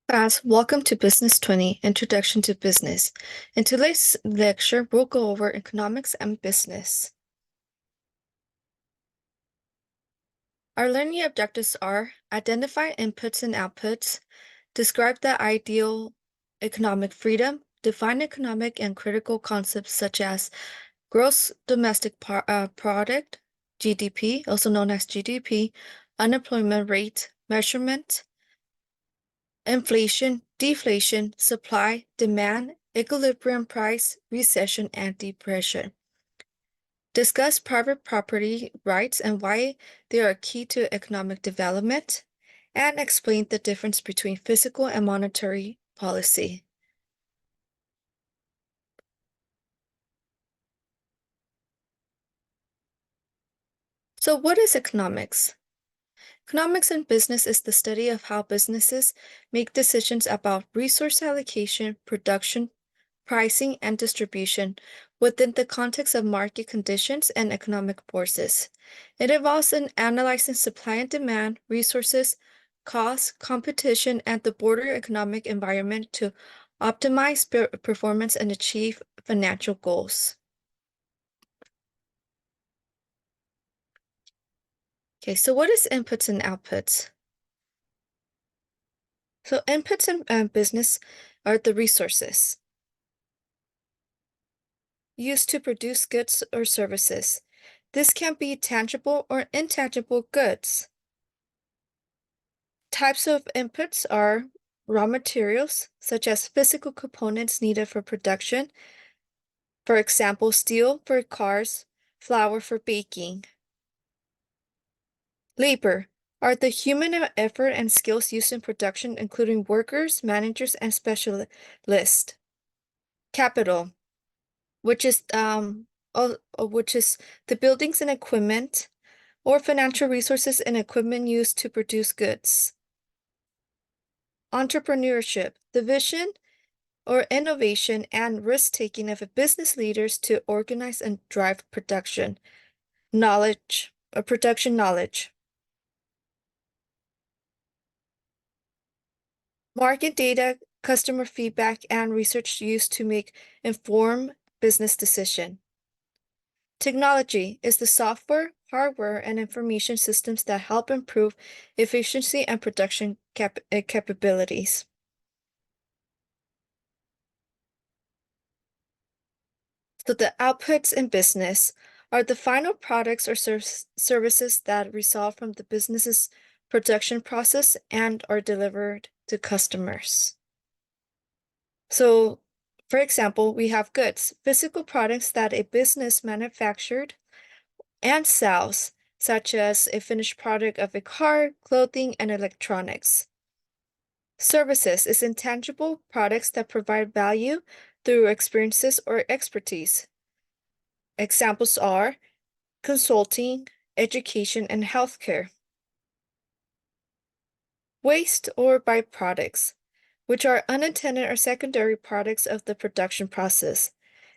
Class, welcome to Business 20, Introduction to Business. In today's lecture, we'll go over economics and business. Our learning objectives are identify inputs and outputs, describe the ideal economic freedom, define economic and critical concepts such as gross domestic product, GDP, also known as GDP, unemployment rate, measurement, inflation, deflation, supply, demand, equilibrium price, recession, and depression. Discuss private property rights and why they are key to economic development, and explain the difference between fiscal and monetary policy. So what is economics? Economics in business is the study of how businesses make decisions about resource allocation, production, pricing, and distribution within the context of market conditions and economic forces. It involves in analyzing supply and demand, resources, costs, competition, and the broader economic environment to optimize performance and achieve financial goals. Okay, so what is inputs and outputs? So inputs in business are the resources used to produce goods or services. This can be tangible or intangible goods. Types of inputs are raw materials, such as physical components needed for production. For example, steel for cars, flour for baking. Labor are the human effort and skills used in production, including workers, managers, and specialists. Capital, which is the buildings and equipment or financial resources and equipment used to produce goods. Entrepreneurship, the vision or innovation and risk-taking of business leaders to organize and drive production. Knowledge, production knowledge. Market data, customer feedback, and research used to make informed business decision. Technology is the software, hardware, and information systems that help improve efficiency and production capabilities. So the outputs in business are the final products or services that result from the business's production process and are delivered to customers. So, for example, we have goods, physical products that a business manufactured and sells, such as a finished product of a car, clothing, and electronics. Services is intangible products that provide value through experiences or expertise. Examples are consulting, education, and healthcare. Waste or byproducts, which are unintended or secondary products of the production process.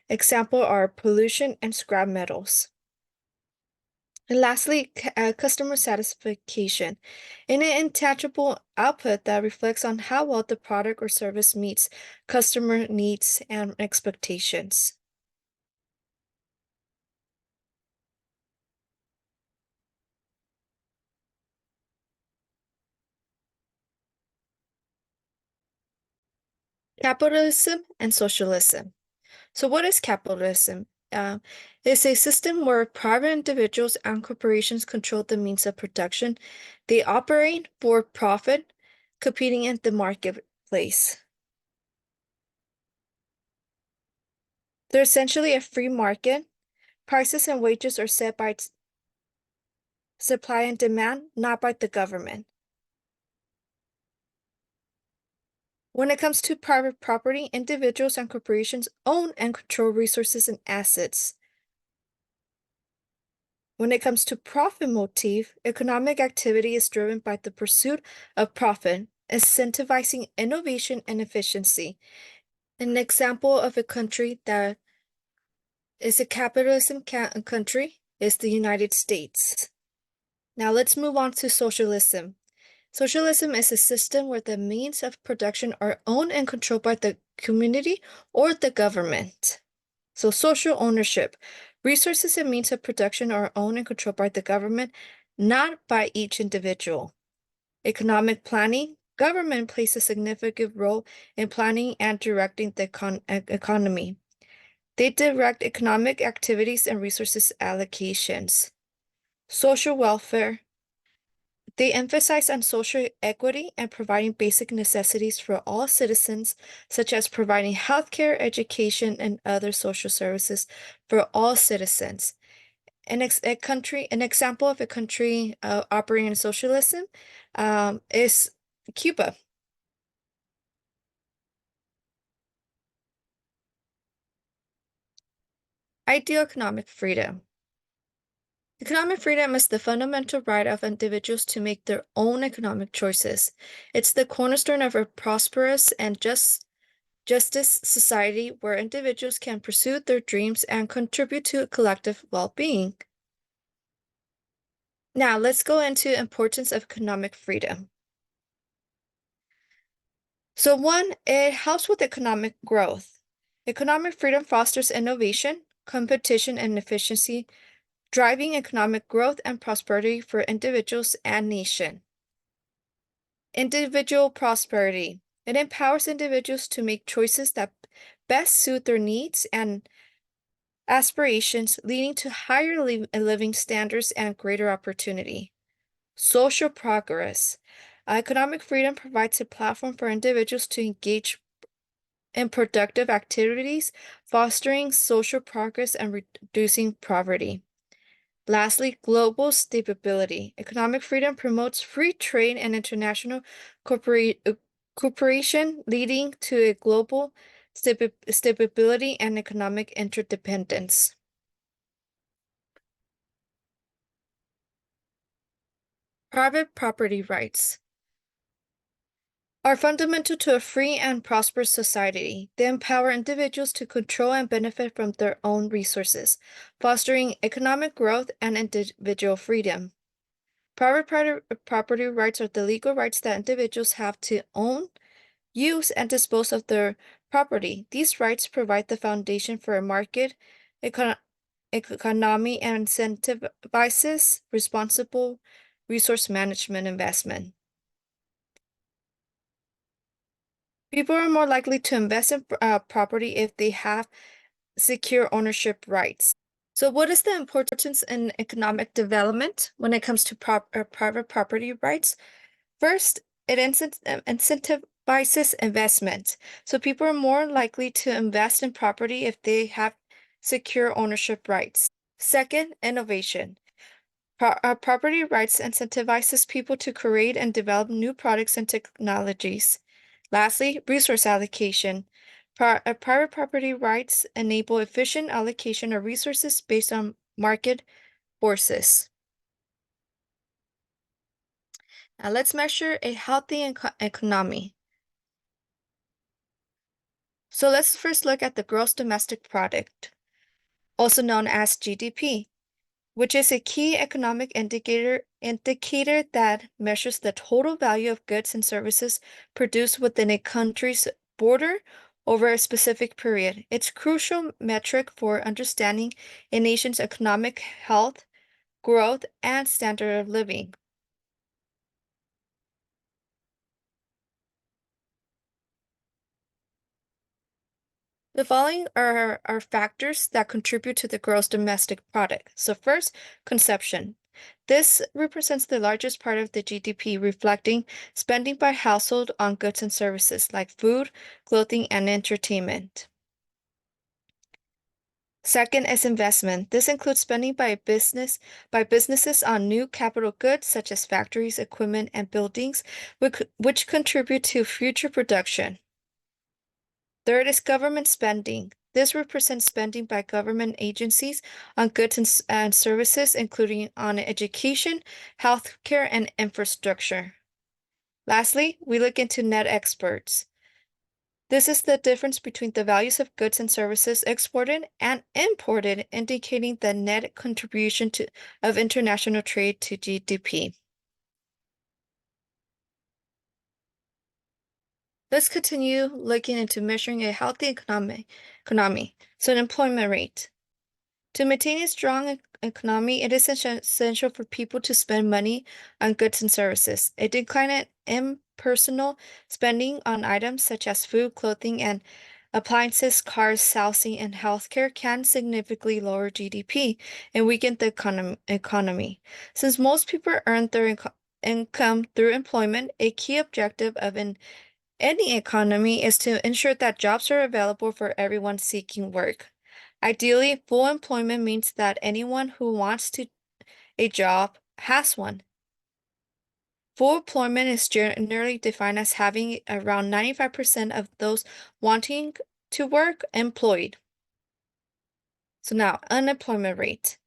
Example are pollution and scrap metals. And lastly, customer satisfaction, an intangible output that reflects on how well the product or service meets customer needs and expectations. Capitalism and socialism. So what is capitalism? It's a system where private individuals and corporations control the means of production. They operate for profit, competing in the marketplace. They're essentially a free market. Prices and wages are set by supply and demand, not by the government. When it comes to private property, individuals and corporations own and control resources and assets. When it comes to profit motive, economic activity is driven by the pursuit of profit, incentivizing innovation and efficiency. An example of a country that is a capitalism country is the United States. Now let's move on to socialism. Socialism is a system where the means of production are owned and controlled by the community or the government. So, social ownership. Resources and means of production are owned and controlled by the government, not by each individual. Economic planning. Government plays a significant role in planning and directing the economy. They direct economic activities and resources allocations. Social welfare. They emphasize on social equity and providing basic necessities for all citizens, such as providing healthcare, education, and other social services for all citizens. An example of a country operating in socialism is Cuba. Ideal economic freedom. Economic freedom is the fundamental right of individuals to make their own economic choices. It's the cornerstone of a prosperous and justice society where individuals can pursue their dreams and contribute to collective well-being. Now, let's go into importance of economic freedom. So one, it helps with economic growth. Economic freedom fosters innovation, competition, and efficiency, driving economic growth and prosperity for individuals and nation. Individual prosperity. It empowers individuals to make choices that best suit their needs and aspirations, leading to higher living standards and greater opportunity. Social progress. Economic freedom provides a platform for individuals to engage in productive activities, fostering social progress and reducing poverty. Lastly, global stability. Economic freedom promotes free trade and international cooperation, leading to a global stability and economic interdependence. Private property rights are fundamental to a free and prosperous society. They empower individuals to control and benefit from their own resources, fostering economic growth and individual freedom. Private property rights are the legal rights that individuals have to own, use, and dispose of their property. These rights provide the foundation for a market economy and incentivizes responsible resource management investment. People are more likely to invest in property if they have secure ownership rights. So, what is the importance in economic development when it comes to private property rights? First, it incentivizes investment. So, people are more likely to invest in property if they have secure ownership rights. Second, innovation. Property rights incentivizes people to create and develop new products and technologies. Lastly, resource allocation. Private property rights enable efficient allocation of resources based on market forces. Now let's measure a healthy economy. So let's first look at the gross domestic product, also known as GDP, which is a key economic indicator that measures the total value of goods and services produced within a country's border over a specific period. It's a crucial metric for understanding a nation's economic health, growth, and standard of living. The following are factors that contribute to the gross domestic product. So first, consumption. This represents the largest part of the GDP, reflecting spending by household on goods and services like food, clothing, and entertainment. Second is investment. This includes spending by businesses on new capital goods such as factories, equipment, and buildings, which contribute to future production. Third is government spending. This represents spending by government agencies on goods and services, including on education, healthcare, and infrastructure. Lastly, we look into net exports. This is the difference between the values of goods and services exported and imported, indicating the net contribution of international trade to GDP. Let's continue looking into measuring a healthy economy. So, an employment rate. To maintain a strong economy, it is essential for people to spend money on goods and services. A decline in impersonal spending on items such as food, clothing, and appliances, cars, housing, and healthcare can significantly lower GDP and weaken the economy. Since most people earn their income through employment, a key objective of any economy is to ensure that jobs are available for everyone seeking work. Ideally, full employment means that anyone who wants a job has one. Full employment is generally defined as having around 95% of those wanting to work employed. So now, unemployment rate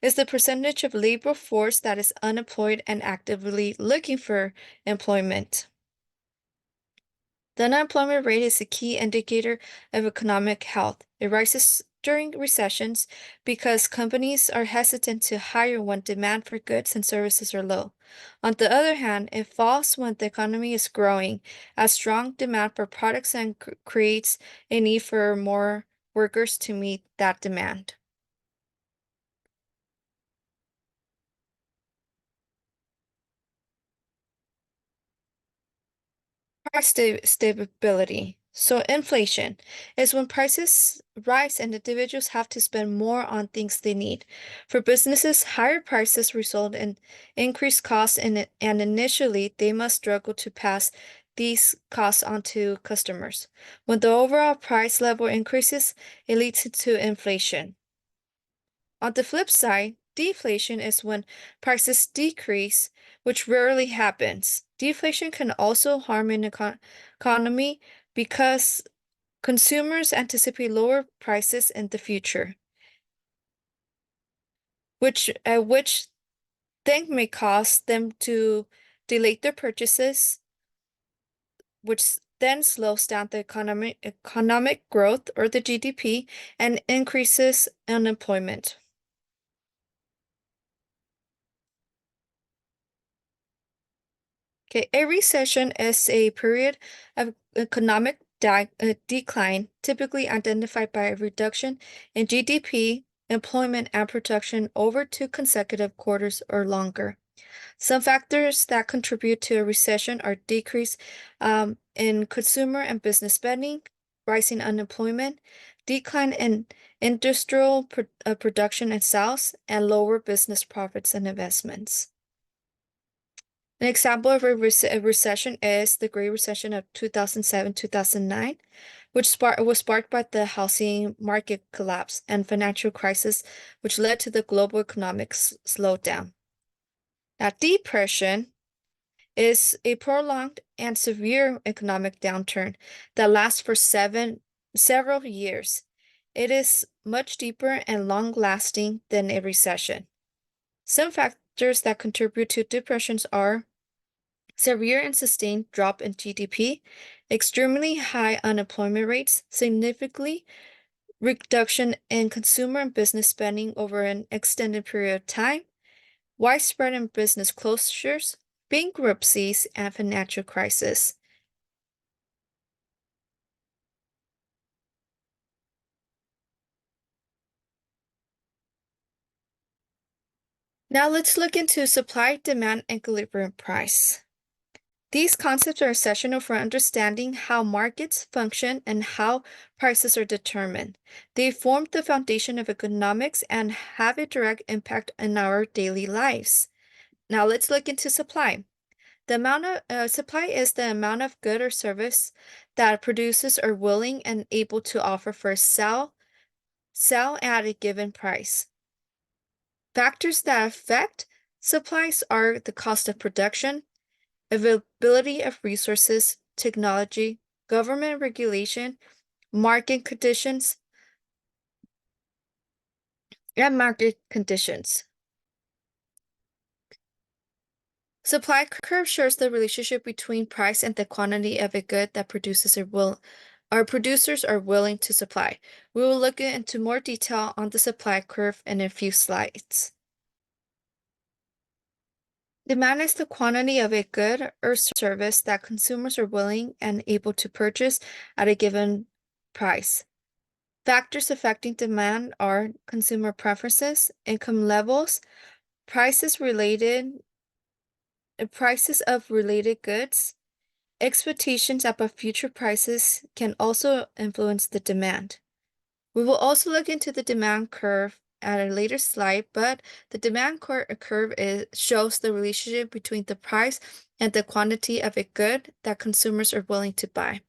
is the percentage of labor force that is unemployed and actively looking for employment. The unemployment rate is a key indicator of economic health. It rises during recessions because companies are hesitant to hire when demand for goods and services are low. On the other hand, it falls when the economy is growing, as strong demand for products and creates a need for more workers to meet that demand. Stability. So inflation is when prices rise and individuals have to spend more on things they need. For businesses, higher prices result in increased costs and initially they must struggle to pass these costs on to customers. When the overall price level increases, it leads to inflation. On the flip side, deflation is when prices decrease, which rarely happens. Deflation can also harm an economy because consumers anticipate lower prices in the future, which then may cause them to delay their purchases, which then slows down the economic growth or the GDP and increases unemployment. Okay, a recession is a period of economic decline, typically identified by a reduction in GDP, employment, and production over 2 consecutive quarters or longer. Some factors that contribute to a recession are decrease in consumer and business spending, rising unemployment, decline in industrial production and sales, and lower business profits and investments. An example of a recession is the Great Recession of 2007-2009, which was sparked by the housing market collapse and financial crisis, which led to the global economic slowdown. Now, depression is a prolonged and severe economic downturn that lasts for several years. It is much deeper and long-lasting than a recession. Some factors that contribute to depressions are severe and sustained drop in GDP, extremely high unemployment rates, significantly reduction in consumer and business spending over an extended period of time, widespread in business closures, bankruptcies, and financial crisis. Now let's look into supply, demand, and equilibrium price. These concepts are essential for understanding how markets function and how prices are determined. They form the foundation of economics and have a direct impact on our daily lives. Now let's look into supply. The amount of supply is the amount of good or service that producers are willing and able to offer for sell at a given price. Factors that affect supplies are the cost of production, availability of resources, technology, government regulation, market conditions, and market conditions. Supply curve shows the relationship between price and the quantity of a good that producers are willing to supply. We will look into more detail on the supply curve in a few slides. Demand is the quantity of a good or service that consumers are willing and able to purchase at a given price. Factors affecting demand are consumer preferences, income levels, prices of related goods. Expectations about future prices can also influence the demand. We will also look into the demand curve at a later slide, but the demand curve shows the relationship between the price and the quantity of a good that consumers are willing to buy.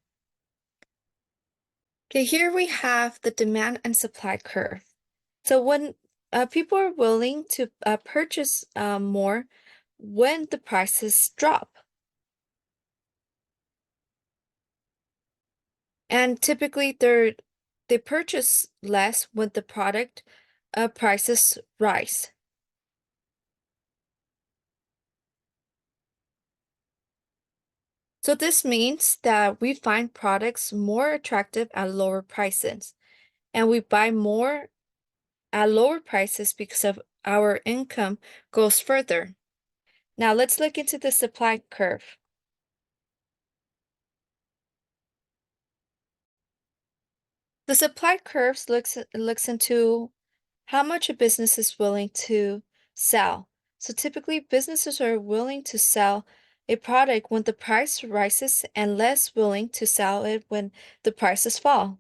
Okay, here we have the demand and supply curve. So when people are willing to purchase more when the prices drop. And typically they purchase less when the product prices rise. So this means that we find products more attractive at lower prices, and we buy more at lower prices because of our income goes further. Now let's look into the supply curve. The supply curves looks into how much a business is willing to sell. So typically businesses are willing to sell a product when the price rises and less willing to sell it when the prices fall.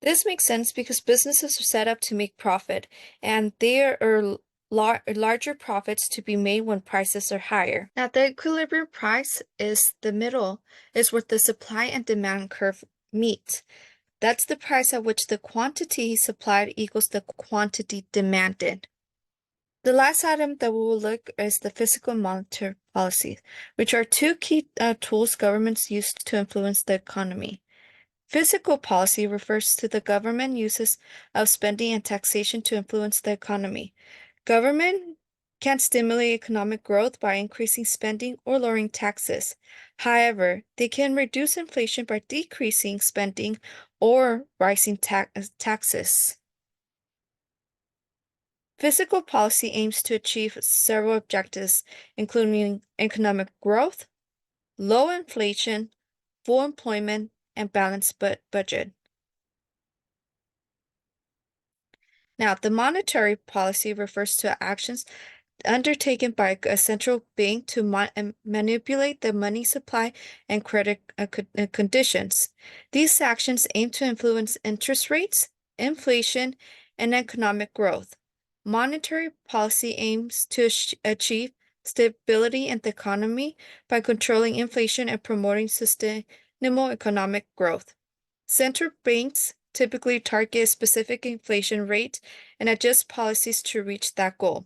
This makes sense because businesses are set up to make profit, and there are larger profits to be made when prices are higher. Now, the equilibrium price is the middle, is where the supply and demand curve meet. That's the price at which the quantity supplied equals the quantity demanded. The last item that we will look is the fiscal and monetary policies, which are two key tools governments use to influence the economy. Fiscal policy refers to the government uses of spending and taxation to influence the economy. Government can stimulate economic growth by increasing spending or lowering taxes. However, they can reduce inflation by decreasing spending or rising taxes. Fiscal policy aims to achieve several objectives, including economic growth, low inflation, full employment, and balanced budget. Now, the monetary policy refers to actions undertaken by a central bank to manipulate the money supply and credit conditions. These actions aim to influence interest rates, inflation, and economic growth. Monetary policy aims to achieve stability in the economy by controlling inflation and promoting sustainable economic growth. Central banks typically target a specific inflation rate and adjust policies to reach that goal.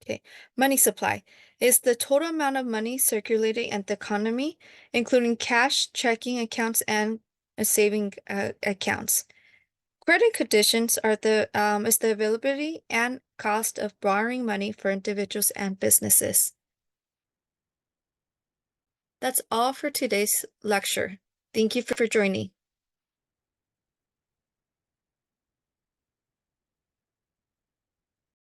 Okay, money supply is the total amount of money circulating in the economy, including cash, checking accounts, and saving accounts. Credit conditions are is the availability and cost of borrowing money for individuals and businesses. That's all for today's lecture. Thank you for joining.